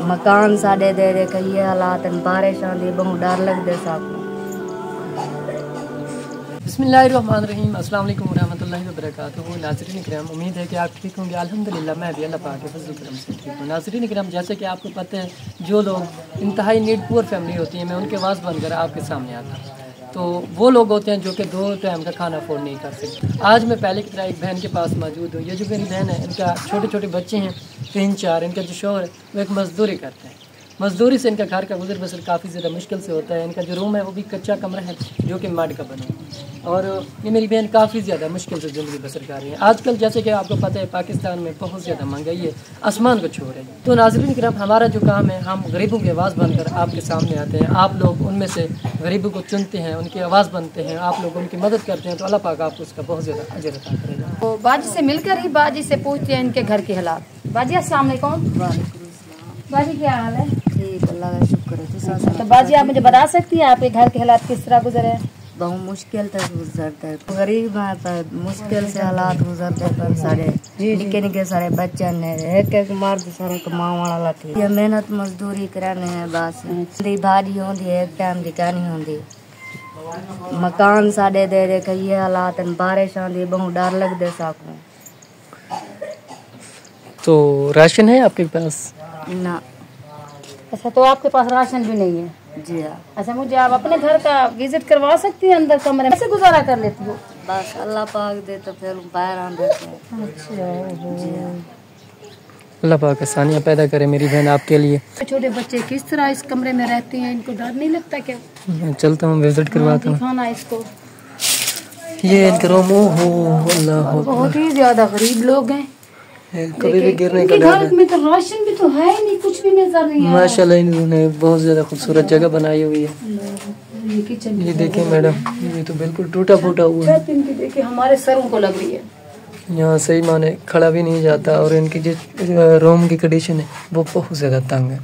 मकान साढ़े दे दे कई हालात बारिश आंदी बहुत डर लगदे साकू। बिस्मिल्लाहिर्रहमानिर्रहीम, अस्सलाम वालेकुम रहमतुल्लाहि व बरकातुहू। नाज़रीन किराम, उम्मीद है कि आप ठीक होंगे। अल्हम्दुलिल्लाह मैं भी अल्लाह पाक के फज़ल करम से ठीक हूँ। नाज़रीन किराम, जैसे कि आपको पता है, जो लोग इंतहाई नीड पुअर फैमिली होती है, मैं उनके वास बनकर आपके सामने आता हूँ। तो वो लोग होते हैं जो कि 2 टाइम का खाना अफोर्ड नहीं कर सकते। आज मैं पहले की तरह एक बहन के पास मौजूद हूँ। ये जो मेरी बहन है, इनका छोटे छोटे बच्चे हैं 3-4। इनका जो शौहर है वो एक मज़दूरी करते हैं। मज़दूरी से इनका घर का गुजर बसर काफ़ी ज़्यादा मुश्किल से होता है। इनका जो रूम है वो भी कच्चा कमरा है जो कि मड का बना है, और ये मेरी बहन काफ़ी ज़्यादा मुश्किल से ज़िंदगी बसर कर रही है। आजकल जैसे कि आपको पता है, पाकिस्तान में बहुत ज़्यादा महंगाई है, आसमान को छू रही है। तो नाज़रीन किराम, हमारा जो काम है, हम गरीबों की आवाज़ बनकर आपके सामने आते हैं। आप लोग उनमें से गरीबों को चुनते हैं, उनकी आवाज़ बनते हैं, आप लोग उनकी मदद करते हैं, तो अल्लाह पाक आपको उसका बहुत ज़्यादा अजर अता करेगा। तो बाजी से मिलकर ही बाजी से पूछते हैं इनके घर के हालात। बाजी अस्सलाम वालेकुम। बाजी क्या हाल है? ठीक, अल्लाह का शुक्र है। तो बाजी आप मुझे बता सकती हैं आपके घर के हालात किस तरह गुजरे हैं? बहुत मुश्किल से गुजरते हैं, गरीब हैं पर मुश्किल से हालात गुजरते पर सारे निके निके सारे बच्चे ने एक एक मर्द सारे कमाने वाला थी। ये मेहनत मजदूरी कराने हैं बस। भारी होंदी एक टाइम दी कहनी होंदी। मकान साढ़े दे दे कई हालात बारिश आंदी बहुत डर लगदे साकू। तो राशन है आपके पास? ना। अच्छा, तो आपके पास राशन भी नहीं है? जी हाँ। अच्छा, मुझे आप अपने घर का विजिट करवा सकती हैं अंदर कमरे में? कैसे गुजारा कर लेती हो? बस अल्लाह पाक दे तो फिर बाहर आ देते हैं। अच्छा, जी हाँ। अल्लाह पाक आसानियाँ पैदा करे मेरी बहन आपके लिए। छोटे बच्चे किस तरह इस कमरे में रहते हैं? इनको डर नहीं लगता क्या? मैं चलता हूँ, विजिट करवाता हूँ। दिखाना इसको। ये इनका रूम हो, अल्लाह बहुत ही ज्यादा गरीब लोग हैं। कभी भी गिरने का इनके डर घर में तो राशन भी तो है नहीं, कुछ भी नजर नहीं आ रहा। माशाल्लाह इन्होंने बहुत ज्यादा खूबसूरत जगह बनाई हुई है। ये किचन, ये देखें मैडम, ये तो बिल्कुल टूटा फूटा हुआ है। छत इनकी देखिए हमारे सरों को लग रही है। यहाँ सही माने खड़ा भी नहीं जाता, और इनकी जो रूम की कंडीशन है वो बहुत ज़्यादा तंग है।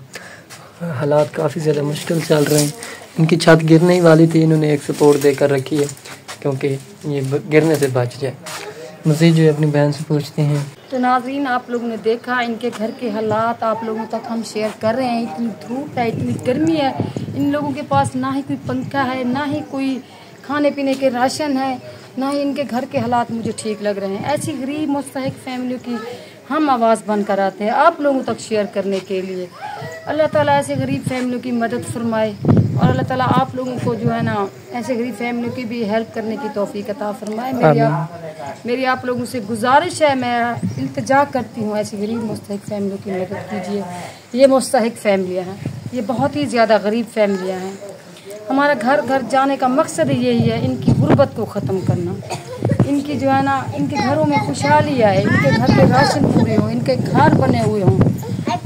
हालात काफ़ी ज़्यादा मुश्किल चल रहे हैं। इनकी छत गिरने ही वाली थी, इन्होंने एक सपोर्ट देकर रखी है क्योंकि ये गिरने से बच जाए। मज़ीद जो अपनी बहन से पूछते हैं। तो नाज़रीन, आप लोगों ने देखा इनके घर के हालात आप लोगों तक हम शेयर कर रहे हैं। इतनी धूप है, इतनी गर्मी है, इन लोगों के पास ना ही कोई पंखा है, ना ही कोई खाने पीने के राशन है, ना ही इनके घर के हालात मुझे ठीक लग रहे हैं। ऐसी गरीब मुस्तहिक फैमिलियों की हम आवाज़ बनकर आते हैं आप लोगों तक शेयर करने के लिए। अल्लाह ताला ऐसे गरीब फैमिलियों की मदद फरमाए, और अल्लाह ताला आप लोगों को जो है ना ऐसे गरीब फैमिलियों की भी हेल्प करने की तौफीक अता फरमाए। मेरी आप लोगों से गुजारिश है, मैं इल्तिजा करती हूँ, ऐसी गरीब मुस्तहिक फैमिलियों की मदद कीजिए। ये मुस्तहिक फैमिलियाँ हैं, ये बहुत ही ज़्यादा गरीब फैमिलियाँ हैं। हमारा घर घर जाने का मकसद यही है, इनकी गुर्बत को ख़त्म करना। इनकी जो है ना, इनके घरों में खुशहाली आए, इनके घर के राशन पूरे हों, इनके घर बने हुए हों।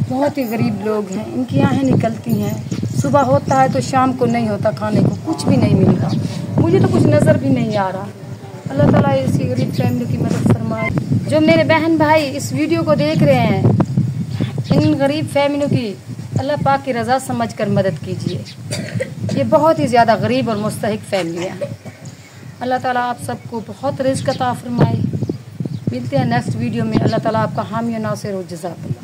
बहुत ही गरीब लोग हैं, इनकी आँखें निकलती हैं। सुबह होता है तो शाम को नहीं होता, खाने को कुछ भी नहीं मिलता। मुझे तो कुछ नज़र भी नहीं आ रहा। अल्लाह ताला इसी गरीब फैमिली की मदद फरमाए। जो मेरे बहन भाई इस वीडियो को देख रहे हैं, इन गरीब फैमिलियों की अल्लाह पाक की रज़ा समझकर मदद कीजिए। ये बहुत ही ज़्यादा गरीब और मुस्तहिक फैमिलियाँ हैं। अल्लाह ताला आप सबको बहुत रिज़्क़ अता फरमाए। मिलते हैं नेक्स्ट वीडियो में। अल्लाह ताला आपका हामी और नासिर और जज़ाक।